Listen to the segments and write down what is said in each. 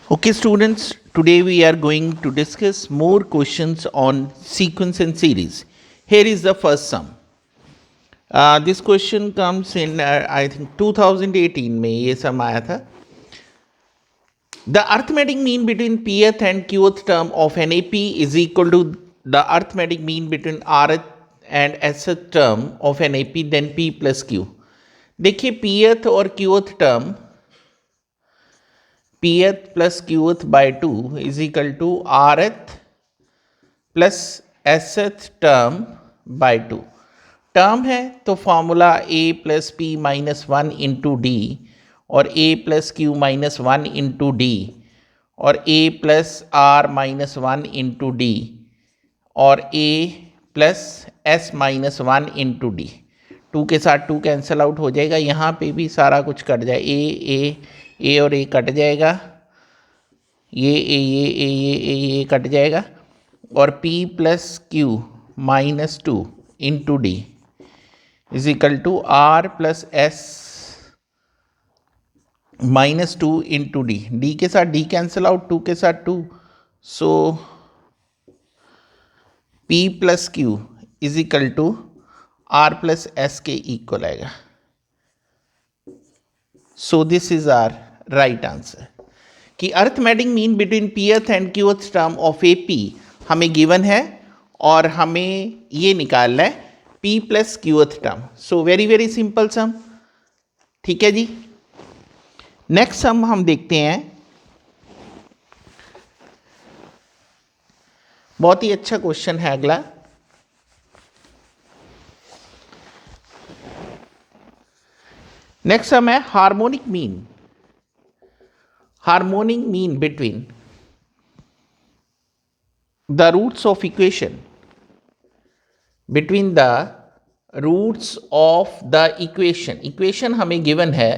Okay, students, today we are going to discuss more questions on sequence and series. Here is the first sum. This question comes in, I think, 2018 में ये sum आया था. The arithmetic mean between pth and qth term of an AP is equal to the arithmetic mean between rth and sth term of an AP, then p plus q. देखिए pth और qth term pth plus qth by 2 is equal to rth plus sth term by 2. Term है तो formula a plus P minus one into D और a plus Q minus one into D और a plus R minus one into D और a plus S minus one into D. Two के साथ to cancel out हो जाएगा. यहाँ पे भी सारा कुछ कट जाए. ए और ए कट जाएगा. ये कट जाएगा और p plus Q minus two into d is equal to r plus S minus two into d. D के साथ डी कैंसिल आउट, टू के साथ two, so p plus q is equal to r plus s के equal आएगा. So this is our right answer. कि arithmetic mean between pth and qth term of A P हमें given है और हमें ये निकालना है p plus qth term. So very simple सम. ठीक है जी. नेक्स्ट सम हम देखते हैं. बहुत ही अच्छा क्वेश्चन है अगला. नेक्स्ट सम है harmonic mean. Harmonic mean between the roots of equation equation हमें given है.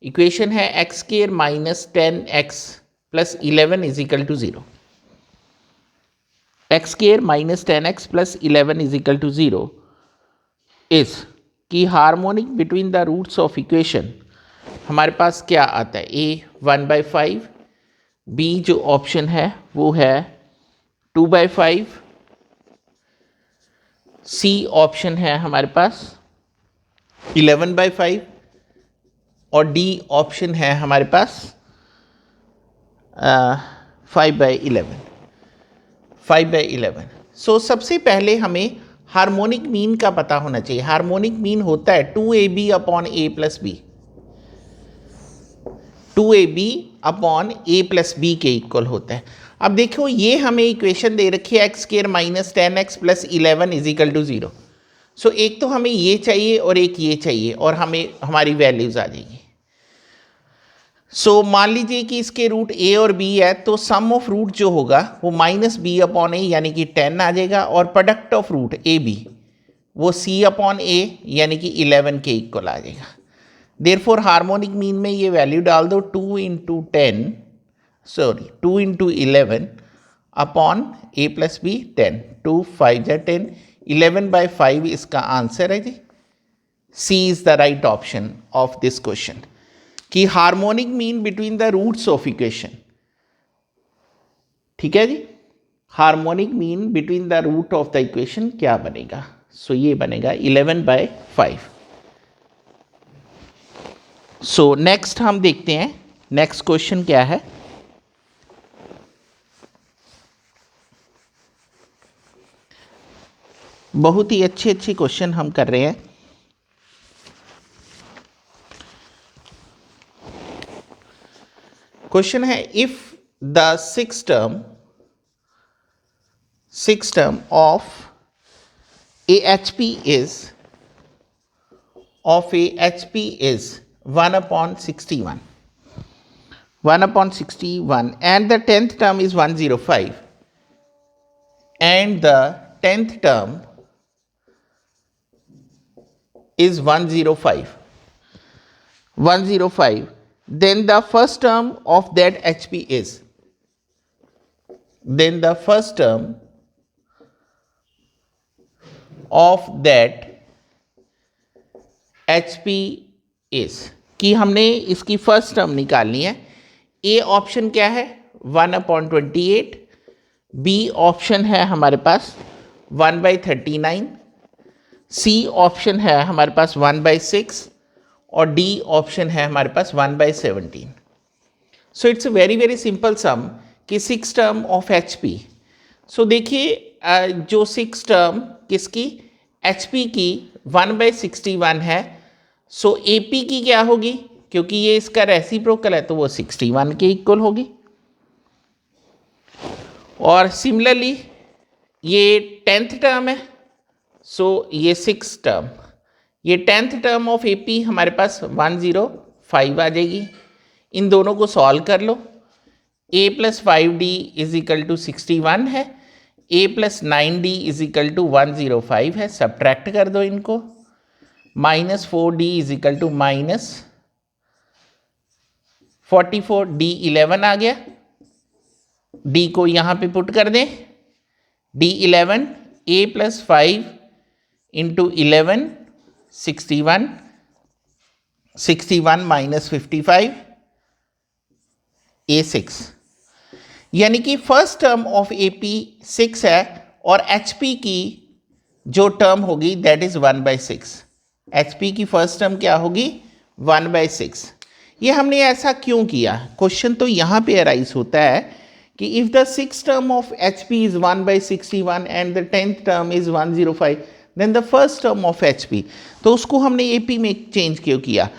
equation है x square minus 10x plus 11 is equal to 0. x square minus 10x plus 11 is equal to 0 is कि harmonic between the roots of equation हमारे पास क्या आता है. ए 1/5, B जो ऑप्शन है वो है 2/5, सी ऑप्शन है हमारे पास 11/5 और डी ऑप्शन है हमारे पास 5/11. सो सबसे पहले हमें हार्मोनिक मीन का पता होना चाहिए. हार्मोनिक मीन होता है 2ab upon a plus B. 2ab upon a plus B के इक्वल होता है. अब देखो ये हमें इक्वेशन दे रखी है X square minus 10x plus 11 is equal to 0. So एक तो हमें ये चाहिए और एक ये चाहिए और हमें हमारी वैल्यूज आ जाएगी. सो मान लीजिए कि इसके रूट a और b है तो सम ऑफ रूट जो होगा वो माइनस बी अपॉन ए यानी कि 10 आ जाएगा और product of root A B वो c अपॉन ए यानी कि 11 के इक्वल आ जाएगा. देयरफॉर हार्मोनिक मीन में ये वैल्यू डाल दो 2 into 11 upon a plus b 10. 2 5 10, 11/5 इसका आंसर है जी. C is the right option of this question. कि harmonic mean between the roots of equation. ठीक है जी. Harmonic mean between the root of the equation क्या बनेगा. सो ये बनेगा 11/5. सो नेक्स्ट हम देखते हैं नेक्स्ट क्वेश्चन क्या है. बहुत ही अच्छे क्वेश्चन हम कर रहे हैं. क्वेश्चन है if the six term of AHP is 1/61. 1/61 and the 10th term is 105 and the 10th term is 105. Then the first term of that HP is. Then the first term of that HP is. कि हमने इसकी first term निकालनी है. A option क्या है 1/28, B option है हमारे पास 1/39, C option है हमारे पास 1/6 और डी ऑप्शन है हमारे पास 1/17। So it's a very very simple सम कि 6 टर्म ऑफ एच पी। सो देखिए जो 6 टर्म किसकी एच पी की 1/61 है। सो ए पी की क्या होगी, क्योंकि ये इसका रेसिप्रोकल है तो वो 61 के इक्वल होगी। और सिमिलरली ये 10th टर्म है, सो ये 6 टर्म, ये 10th term of A P हमारे पास 105 आ जाएगी। इन दोनों को सॉल्व कर लो। a + 5d = 61 है, a + 9d = 105 है, सब्ट्रैक्ट कर दो इनको। -4d = -44, d 11 आ गया, d को यहाँ पे पुट कर दें, d 11 a + 5 × 11 61, 61 - 55 a6, यानी कि first term of A P 6 है और एच पी की जो टर्म होगी दैट इज 1/6। एच पी की फर्स्ट टर्म क्या होगी 1/6। ये हमने ऐसा क्यों किया, क्वेश्चन तो यहाँ पे अराइज होता है कि if the 6th term of H P is 1/61 and the 10th term is 105 then the first term of H P, तो उसको हमने ए पी में चेंज क्यों किया,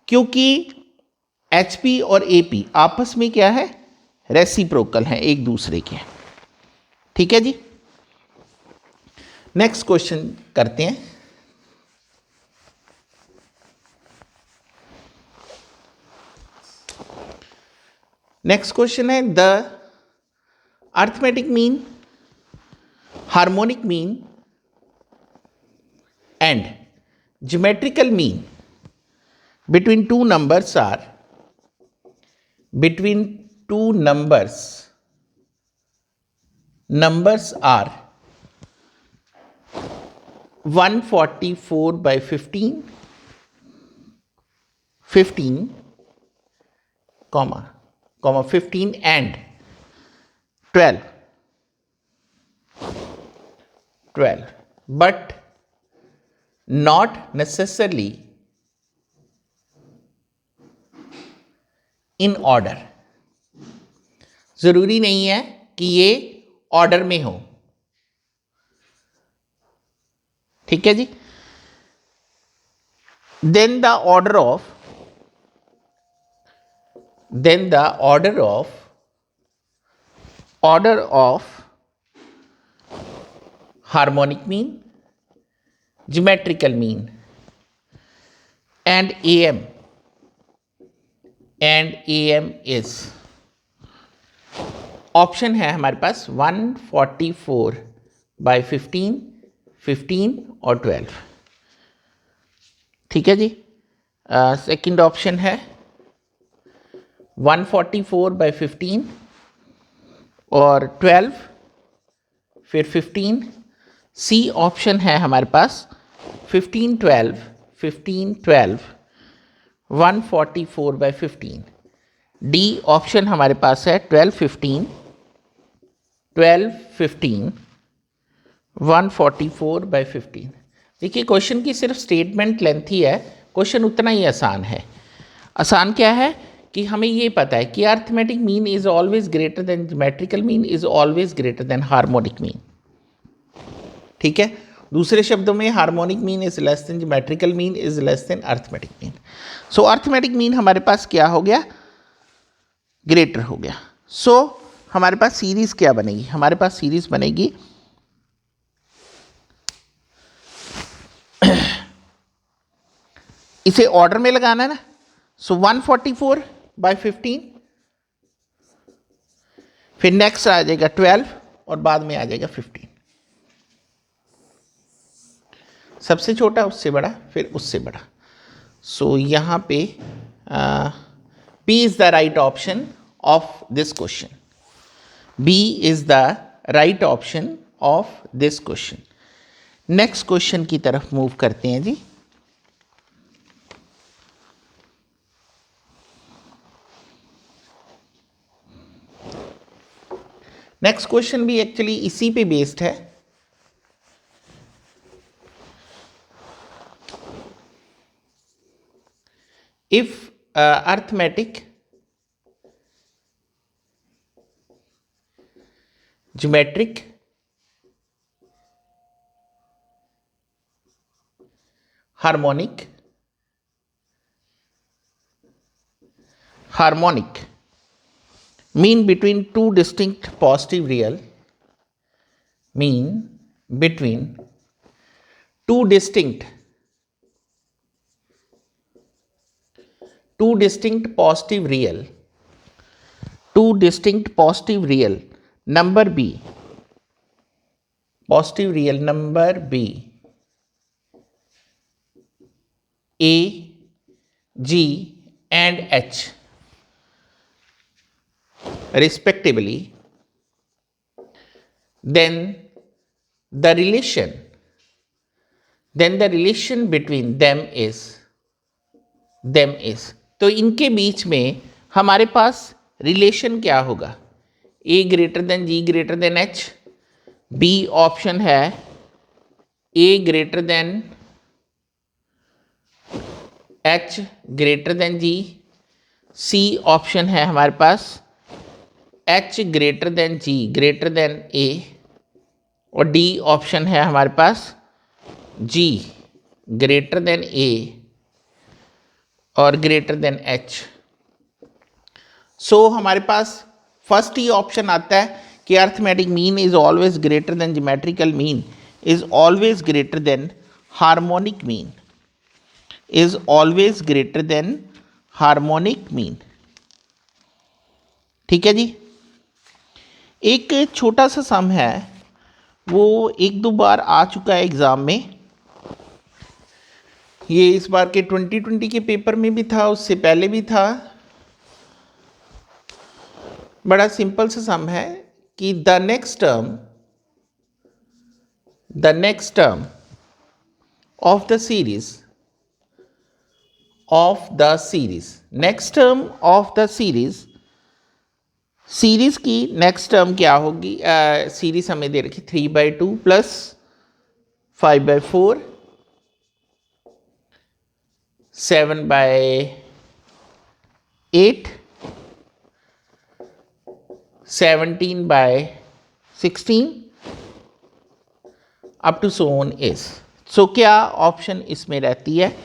क्योंकि एच पी और ए पी आपस में क्या है रेसिप्रोकल हैं एक दूसरे के। ठीक है जी, नेक्स्ट क्वेश्चन करते हैं। नेक्स्ट क्वेश्चन है the arithmetic mean, harmonic mean and geometrical mean between two numbers are 144/15, 15, 15 and 12, but not necessarily in order. जरूरी नहीं है कि ये ऑर्डर में हो। ठीक है जी, then the order of harmonic mean, geometrical mean and AM is, option है हमारे पास 144/15, 15 और 12। ठीक है जी, सेकंड ऑप्शन है 144/15 और 12 फिर 15। सी ऑप्शन है हमारे पास 15, 12, 15, 12, 144/15। डी ऑप्शन हमारे पास है 12, 15, 144/15। देखिए क्वेश्चन की सिर्फ स्टेटमेंट लेंथ ही है, क्वेश्चन उतना ही आसान है। आसान क्या है कि हमें ये पता है कि arithmetic mean is always greater than geometrical mean is always greater than harmonic mean. ठीक है, दूसरे शब्दों में harmonic mean is less than geometrical mean is less than arithmetic mean. So arithmetic mean हमारे पास क्या हो गया, ग्रेटर हो गया। सो हमारे पास सीरीज क्या बनेगी, हमारे पास सीरीज बनेगी इसे ऑर्डर में लगाना है ना। सो 144/15, फिर नेक्स्ट आ जाएगा 12 और बाद में आ जाएगा 15। सबसे छोटा उससे बड़ा फिर उससे बड़ा। सो यहाँ पे B is the right option of this question. B is the right option of this question. Next question की तरफ मूव करते हैं जी। नेक्स्ट क्वेश्चन भी एक्चुअली इसी पे बेस्ड है। If arithmetic geometric harmonic mean between two distinct positive real mean between two distinct positive real number b a g and h respectively, then the relation between them is तो इनके बीच में हमारे पास relation क्या होगा? a greater than g greater than h, b option है a greater than h greater than g, c option है हमारे पास h greater than g greater than a, और d ऑप्शन है हमारे पास g ग्रेटर देन a और greater than h। सो हमारे पास first ही option आता है कि arithmetic mean is always greater than geometrical mean is always greater than harmonic mean, is always greater than harmonic mean. ठीक है जी। एक छोटा सा सम है, वो एक दो बार आ चुका है एग्ज़ाम में। ये इस बार के 2020 के पेपर में भी था, उससे पहले भी था। बड़ा सिंपल सा सम है कि the next term of the series next term of the series की नेक्स्ट टर्म क्या होगी? सीरीज हमें दे रखी 3/2 plus 5/4 7/8 17/16 up to so on is. So क्या ऑप्शन इसमें रहती है?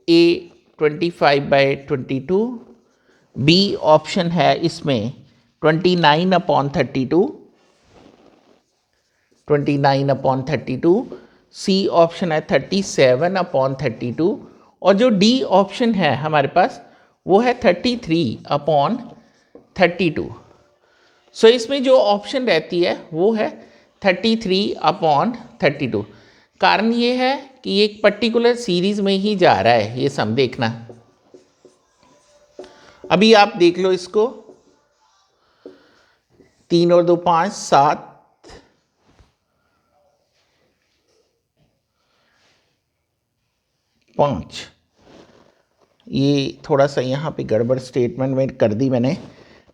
A 25/22, बी ऑप्शन है इसमें 29/32, सी ऑप्शन है 37/32, और जो डी ऑप्शन है हमारे पास वो है 33/32। सो इसमें जो ऑप्शन रहती है वो है 33/32। कारण ये है कि एक पर्टिकुलर सीरीज में ही जा रहा है, ये सम देखना। अभी आप देख लो इसको, 3 और 2 5 7, 5। ये थोड़ा सा यहाँ पे गड़बड़ स्टेटमेंट में कर दी मैंने।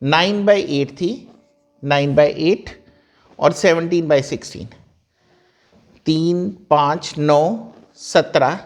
9/8 थी, 9/8 और 17/16। 3 5 9 17,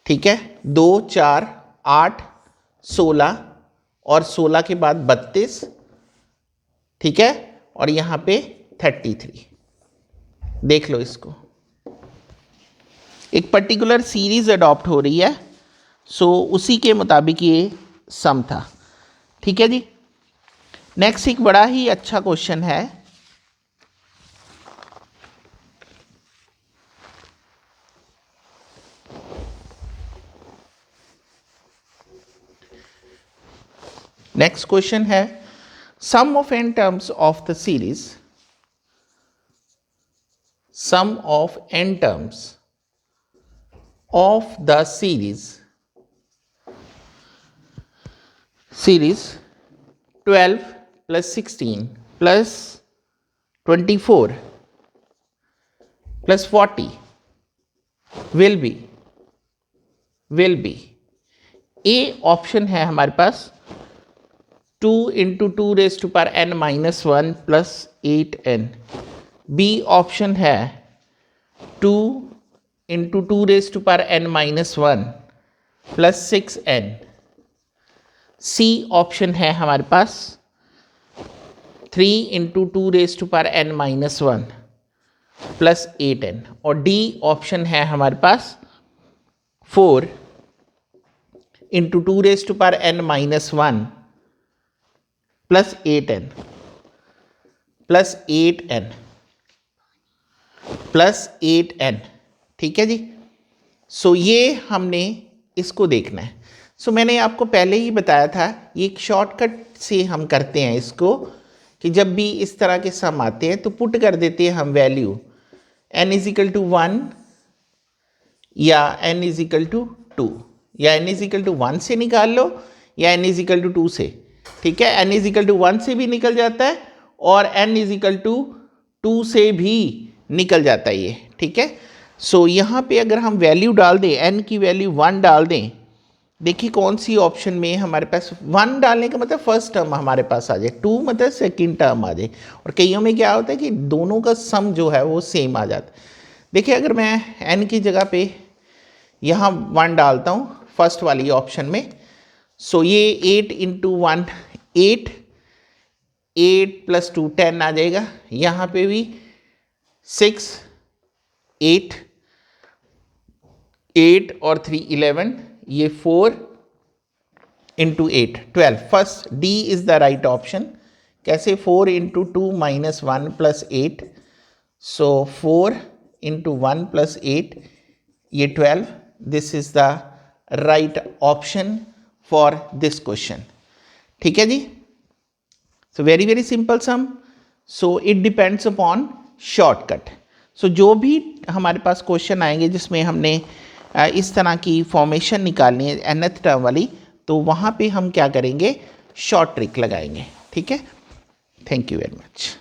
ठीक है। 2 4 8 16 और 16 के बाद 32, ठीक है। और यहाँ पे 33। देख लो इसको, एक पर्टिकुलर सीरीज अडॉप्ट हो रही है, सो उसी के मुताबिक ये सम था। ठीक है जी। नेक्स्ट एक बड़ा ही अच्छा क्वेश्चन है। नेक्स्ट क्वेश्चन है sum of n terms of the series, sum of n terms of the series 12 plus 16 plus 24 plus 40 will be A option है हमारे पास 2 into 2⁻n-1 plus 8n। B option है 2 into 2⁻n-1 plus 6n। C option है हमारे पास 3 into 2⁻n-1 plus 8n। और D option है हमारे पास 4 into 2⁻n-1 plus 8n plus 8n plus 8n। ठीक है जी। सो ये हमने इसको देखना है। सो मैंने आपको पहले ही बताया था, ये एक शॉर्टकट से हम करते हैं इसको कि जब भी इस तरह के सम आते हैं तो पुट कर देते हैं हम वैल्यू n = 1 या n = 2 या n = 1 से निकाल लो या n = 2 से। ठीक है, n = 1 से भी निकल जाता है और n = 2 से भी निकल जाता है ये। ठीक है, सो यहाँ पे अगर हम वैल्यू डाल दें, n की वैल्यू 1 डाल दें, देखिए कौन सी ऑप्शन में हमारे पास 1 डालने का मतलब फर्स्ट टर्म हमारे पास आ जाए, 2 मतलब सेकंड टर्म आ जाए। और कईयों में क्या होता है कि दोनों का सम जो है वो सेम आ जाता है। देखिए अगर मैं n की जगह पे यहाँ 1 डालता हूँ फर्स्ट वाली ऑप्शन में, सो ये 8 इंटू 1 8, 8 + 2 10 आ जाएगा। यहाँ पे भी 6 8, 8 और 3 11, ये 4 into 8 12। First D is the right option. कैसे? 4 into 2 - 1 plus 8, so 4 into 1 plus 8, ये 12। This is the right option for this question. ठीक है जी। So very very simple sum. So it depends upon shortcut. So जो भी हमारे पास question आएंगे जिसमें हमने इस तरह की फॉर्मेशन निकालनी है nth टर्म वाली, तो वहाँ पे हम क्या करेंगे, शॉर्ट ट्रिक लगाएंगे। ठीक है, थैंक यू वेरी मच।